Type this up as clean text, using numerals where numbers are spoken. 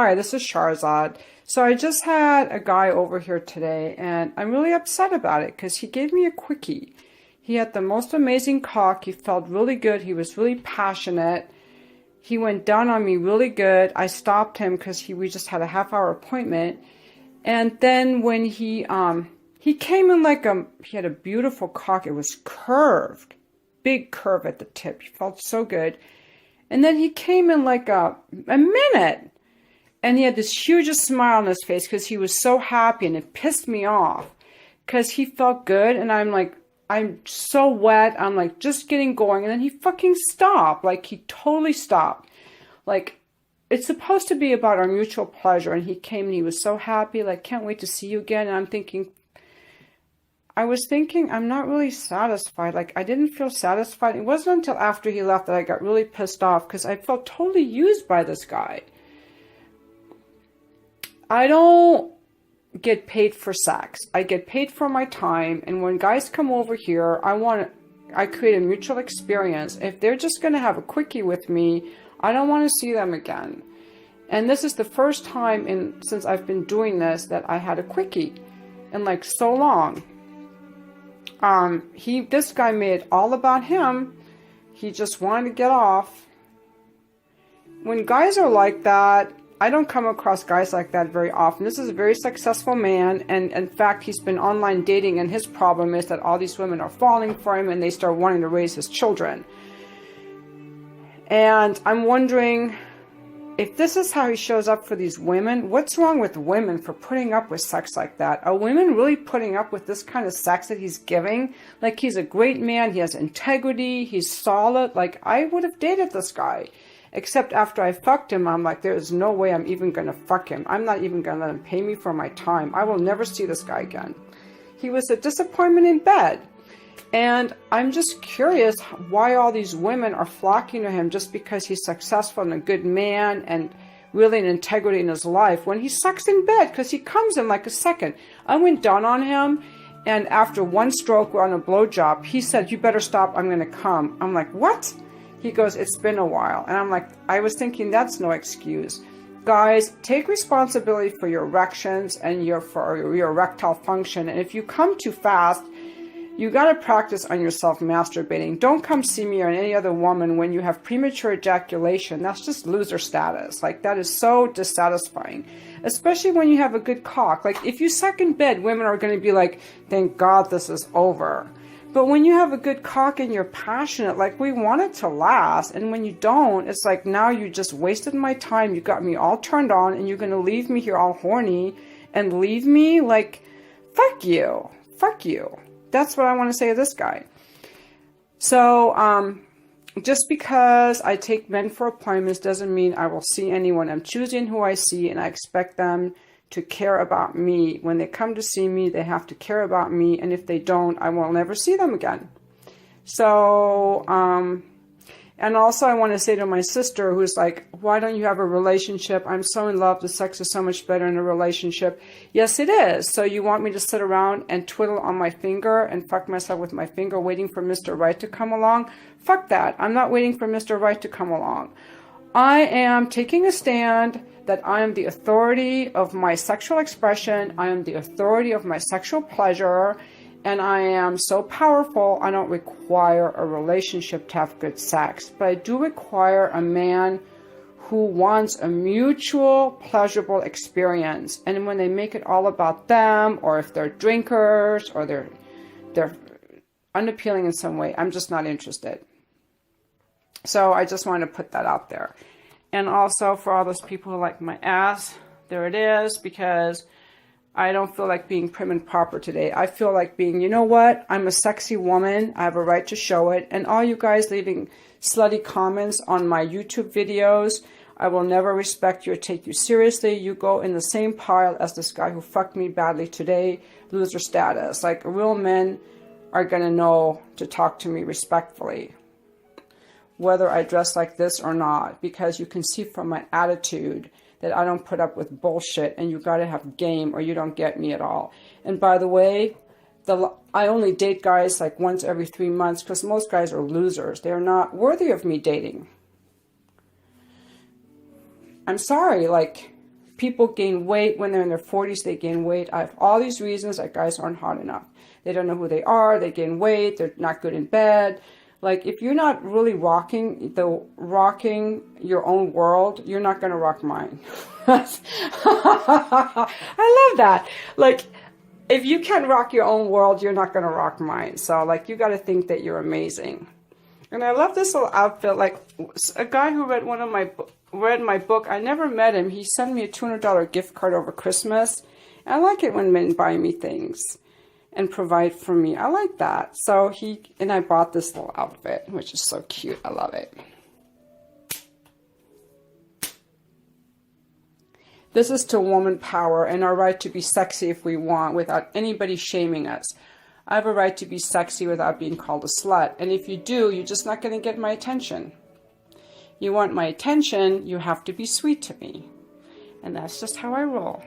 Hi, this is Sharzad. So I just had a guy over here today, and I'm really upset about it because he gave me a quickie. He had the most amazing cock. He felt really good. He was really passionate. He went down on me really good. I stopped him because we just had a half-hour appointment. And then when he came in like he had a beautiful cock. It was curved, big curve at the tip. He felt so good. And then he came in like a minute. And he had this hugest smile on his face because he was so happy, and it pissed me off because he felt good. And I'm like, I'm so wet. I'm like just getting going. And then he fucking stopped. Like he totally stopped. Like it's supposed to be about our mutual pleasure. And he came and he was so happy. Like, can't wait to see you again. And I was thinking, I'm not really satisfied. Like I didn't feel satisfied. It wasn't until after he left that I got really pissed off because I felt totally used by this guy. I don't get paid for sex. I get paid for my time. And when guys come over here, I create a mutual experience. If they're just going to have a quickie with me, I don't want to see them again. And this is the first time since I've been doing this that I had a quickie in like so long. This guy made it all about him. He just wanted to get off. When guys are like that, I don't come across guys like that very often. This is a very successful man, and in fact, he's been online dating, and his problem is that all these women are falling for him, and they start wanting to raise his children. And I'm wondering, if this is how he shows up for these women, what's wrong with women for putting up with sex like that? Are women really putting up with this kind of sex that he's giving? Like, he's a great man, he has integrity, he's solid. Like, I would have dated this guy. Except after I fucked him, I'm like, there's no way I'm even going to fuck him. I'm not even going to let him pay me for my time. I will never see this guy again. He was a disappointment in bed. And I'm just curious why all these women are flocking to him just because he's successful and a good man and really an integrity in his life when he sucks in bed because he comes in like a second. I went down on him, and after one stroke on a blowjob, he said, "You better stop, I'm going to come." I'm like, what? He goes, "It's been a while." And I'm like, I was thinking that's no excuse. Guys, take responsibility for your erections and for your erectile function. And if you come too fast, you got to practice on yourself masturbating. Don't come see me or any other woman when you have premature ejaculation. That's just loser status. Like, that is so dissatisfying. Especially when you have a good cock. Like, if you suck in bed, women are going to be like, thank God this is over. But when you have a good cock and you're passionate, like, we want it to last. And when you don't, it's like, now you just wasted my time. You got me all turned on, and you're going to leave me here all horny and leave me? Like, fuck you. Fuck you. That's what I want to say to this guy. So, just because I take men for appointments doesn't mean I will see anyone. I'm choosing who I see, and I expect them to care about me. When they come to see me, they have to care about me. And if they don't, I will never see them again. So, and also I want to say to my sister who's like, why don't you have a relationship? I'm so in love. The sex is so much better in a relationship. Yes, it is. So you want me to sit around and twiddle on my finger and fuck myself with my finger waiting for Mr. Right to come along? Fuck that. I'm not waiting for Mr. Right to come along. I am taking a stand that I am the authority of my sexual expression. I am the authority of my sexual pleasure. And I am so powerful, I don't require a relationship to have good sex. But I do require a man who wants a mutual, pleasurable experience. And when they make it all about them, or if they're drinkers, or they're unappealing in some way, I'm just not interested. So I just wanted to put that out there. And also for all those people who like my ass, there it is, because I don't feel like being prim and proper today. I feel like being, you know what? I'm a sexy woman. I have a right to show it. And all you guys leaving slutty comments on my YouTube videos, I will never respect you or take you seriously. You go in the same pile as this guy who fucked me badly today, loser status. Like, real men are going to know to talk to me respectfully, whether I dress like this or not, because you can see from my attitude that I don't put up with bullshit, and you gotta have game or you don't get me at all. And by the way, I only date guys like once every 3 months because most guys are losers. They're not worthy of me dating. I'm sorry, like, people gain weight when they're in their 40s. They gain weight. I have all these reasons that guys aren't hot enough. They don't know who they are. They gain weight. They're not good in bed. Like, if you're not really rocking your own world, you're not going to rock mine. I love that. Like, if you can't rock your own world, you're not going to rock mine. So, like, you got to think that you're amazing. And I love this little outfit. Like, a guy who read my book, I never met him. He sent me a $200 gift card over Christmas. And I like it when men buy me things and provide for me. I like that. So I bought this little outfit, which is so cute. I love it. This is to woman power and our right to be sexy if we want without anybody shaming us. I have a right to be sexy without being called a slut. And if you do, you're just not going to get my attention. You want my attention, you have to be sweet to me. And that's just how I roll.